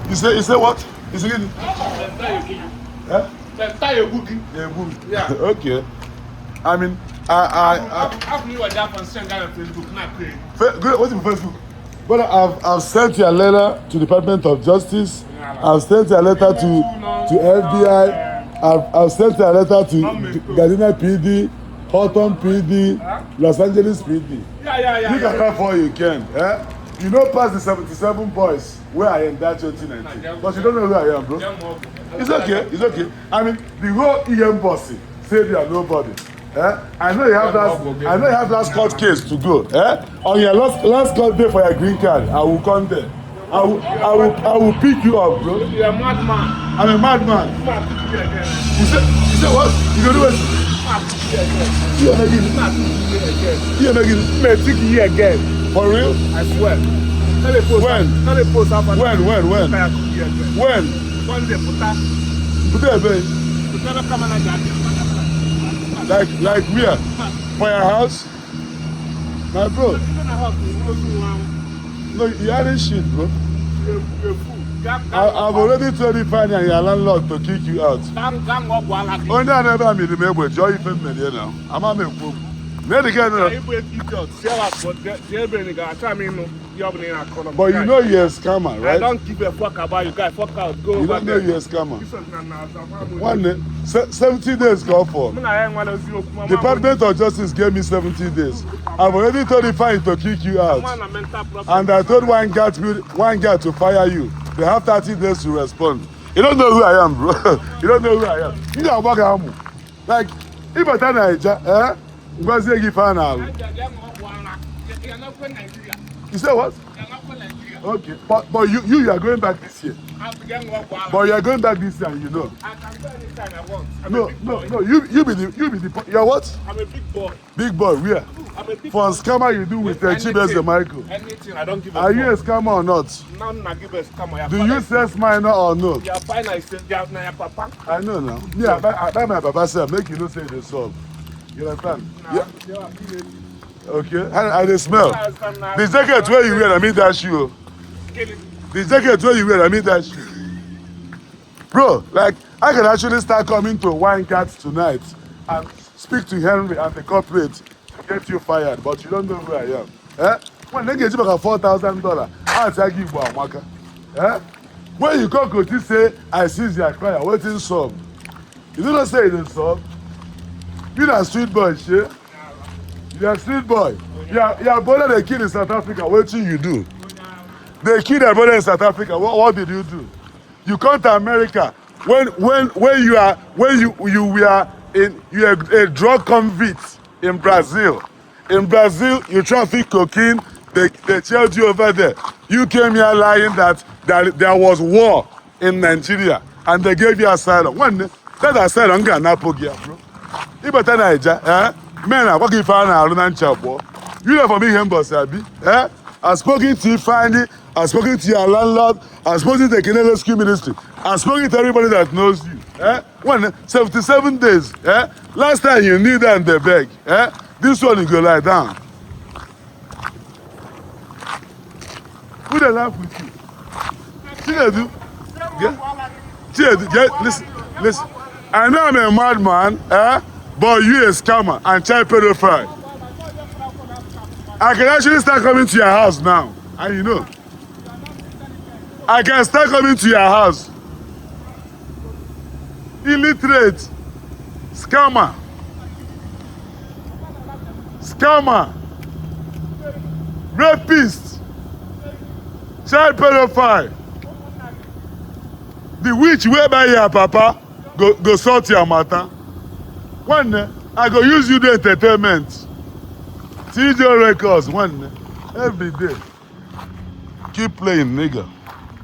You say what? You say it? Huh? Yeah. Okay. I mean, How you that on Facebook? Not great. What's in Facebook? But I've sent you a letter to the Department of Justice. I've sent you a letter to FBI. I've sent you a letter to Gardena PD, Horton PD, Los Angeles PD. Yeah. You can come for you can. Eh? You know past the 77 boys where I am that 2019. But you don't know who I am, bro. It's okay. I mean, the whole EM bossy said you are nobody. I know you have last court case to go. On your last court day for your green card, I will come there. I will pick you up, bro. You're a madman. I'm a madman. You say what? You gonna do it? You're Take you again. For real? I swear. When? Tell the post after. When? When? One day, Put that, babe. Like where? For your house? My bro. No, you aren't shit, bro. I've already told you fine and your landlord to kick you out. Only I never made him able to join you now. I'm a man. But you know you're a scammer, right? I don't give a fuck about you guys. Fuck out. Go. You don't know you're a scammer. 70 days go for. Department of Justice gave me 70 days. I've already told the fine to kick you out. And I told one guy to fire you. They have 30 days to respond. You don't know who I am, bro. You don't know who I am. You don't work at like, if I tell Nigeria, because they give an hour. You say what? Okay. But you are going back this year. But you are going back this year, and you know. I can do anything I want. No. You be the. You are what? I'm a big boy. Big boy, where? I'm a big For a scammer, you do with the cheapest Michael. Anything, I don't give a fuck. Are you a scammer or not? None, I give a scammer. Do you sex minor or no? Yeah, fine. I said, yeah, now your papa. I know now. Yeah, that my papa said, make you not say the solve. You understand? Nah, Yeah. Okay. How they smell? The jacket where you wear, I mean that shoe. The jacket where you wear, I mean that shoe. Bro, like, I can actually start coming to Wine Cats tonight and speak to Henry and the corporate to get you fired, but you don't know who I am. When they get you back a $4,000, I'll tell you about Waka. When you come to say, I seize your client, waiting some. You don't say it in some. You're a street boy, shit. You're a street boy. Your brother they killed in South Africa. What did you do? They killed their brother in South Africa. What did you do? You come to America when you are a drug convict in Brazil. In Brazil, you traffic cocaine. They jailed you over there. You came here lying that there was war in Nigeria and they gave you asylum. When that asylum get napogia, bro. You better Naija, men are working for an Arunan Chapo. You know for me, him boss, I've spoken to you finally. I've spoken to your landlord. I've spoken to the Canadian Rescue Ministry. I've spoken to everybody that knows you. When 77 days. Last time you knew that in the bag. This one you go lie down. Who they laugh with you? Listen. I know I'm a madman, but you a scammer and child pedophile. I can actually start coming to your house now, and you know. I can start coming to your house. Illiterate, scammer, rapist, child pedophile. The witch whereby your papa go sort your matter. One day, I go use you the entertainment. TJ Records, one day, every day. Keep playing, nigga.